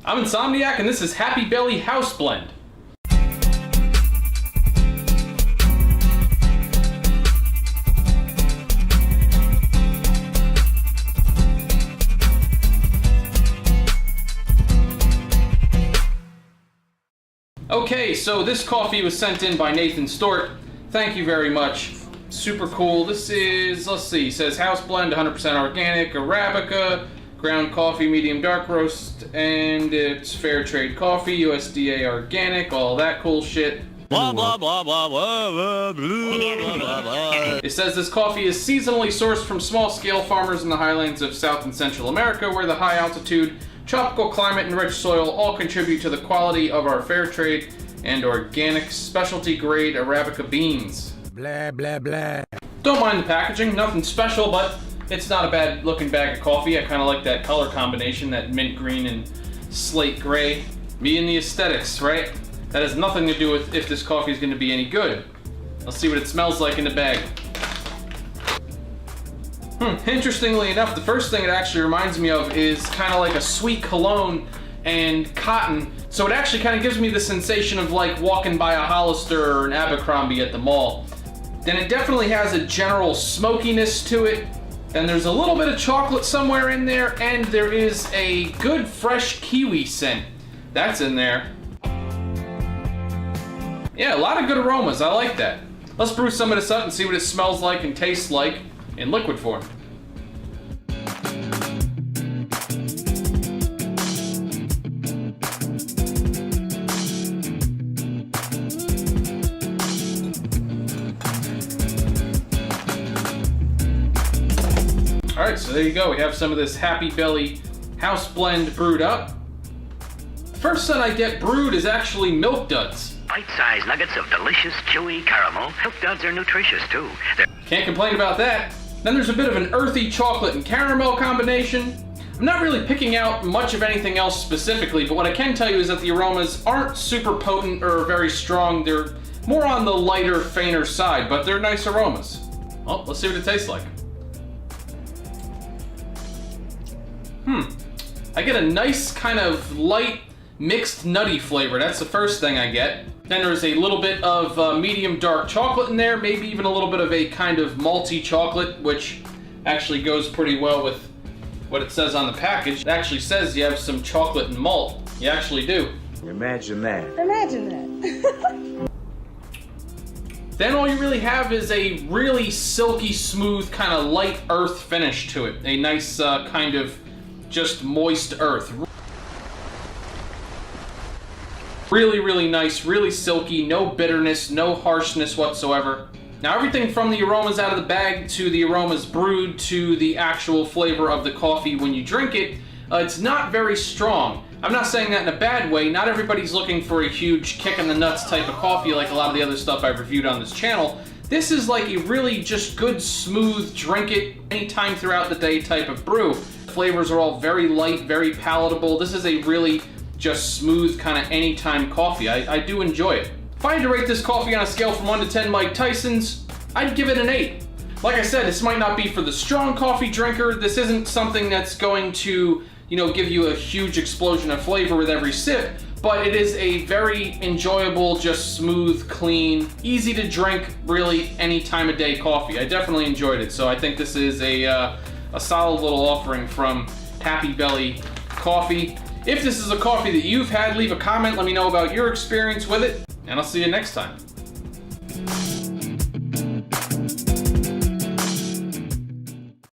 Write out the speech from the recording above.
I'm Insomniac, and this is Happy Belly House Blend. Okay, so this coffee was sent in by Nathan Stort. Thank you very much. Super cool. This is, let's see, says House Blend, 100% organic, Arabica, ground coffee, medium dark roast, and it's fair trade coffee, USDA organic, all that cool shit. Blah, blah, blah, blah, blah, blah, blah, blah, blah. It says this coffee is seasonally sourced from small-scale farmers in the highlands of South and Central America, where the high altitude, tropical climate, and rich soil all contribute to the quality of our fair trade and organic specialty grade Arabica beans. Blah, blah, blah. Don't mind the packaging, nothing special, but it's not a bad looking bag of coffee. I kind of like that color combination, that mint green and slate gray. Me and the aesthetics, right? That has nothing to do with if this coffee is going to be any good. Let's see what it smells like in the bag. Interestingly enough, the first thing it actually reminds me of is kind of like a sweet cologne and cotton. So it actually kind of gives me the sensation of like walking by a Hollister or an Abercrombie at the mall. Then it definitely has a general smokiness to it. Then there's a little bit of chocolate somewhere in there, and there is a good fresh kiwi scent. That's in there. Yeah, a lot of good aromas. I like that. Let's brew some of this up and see what it smells like and tastes like in liquid form. Alright, so there you go. We have some of this Happy Belly House Blend brewed up. First set I get brewed is actually Milk Duds. Bite-sized nuggets of delicious, chewy caramel. Milk Duds are nutritious, too. Can't complain about that. Then there's a bit of an earthy chocolate and caramel combination. I'm not really picking out much of anything else specifically, but what I can tell you is that the aromas aren't super potent or very strong. They're more on the lighter, fainter side, but they're nice aromas. Well, let's see what it tastes like. I get a nice kind of light mixed nutty flavor. That's the first thing I get. Then there's a little bit of medium dark chocolate in there, maybe even a little bit of a kind of malty chocolate, which actually goes pretty well with what it says on the package. It actually says you have some chocolate and malt. You actually do. Imagine that. Imagine that. Then all you really have is a really silky smooth kind of light earth finish to it. A nice kind of just moist earth. Really, really nice, really silky, no bitterness, no harshness whatsoever. Now everything from the aromas out of the bag to the aromas brewed to the actual flavor of the coffee when you drink it, it's not very strong. I'm not saying that in a bad way. Not everybody's looking for a huge kick in the nuts type of coffee like a lot of the other stuff I've reviewed on this channel. This is like a really just good, smooth, drink it anytime throughout the day type of brew. Flavors are all very light, very palatable. This is a really just smooth kind of anytime coffee. I do enjoy it. If I had to rate this coffee on a scale from 1 to 10 Mike Tyson's, I'd give it an 8. Like I said, this might not be for the strong coffee drinker. This isn't something that's going to, you know, give you a huge explosion of flavor with every sip, but it is a very enjoyable, just smooth, clean, easy to drink, really any time of day coffee. I definitely enjoyed it, so I think this is a solid little offering from Happy Belly Coffee. If this is a coffee that you've had, leave a comment, let me know about your experience with it, and I'll see you next time.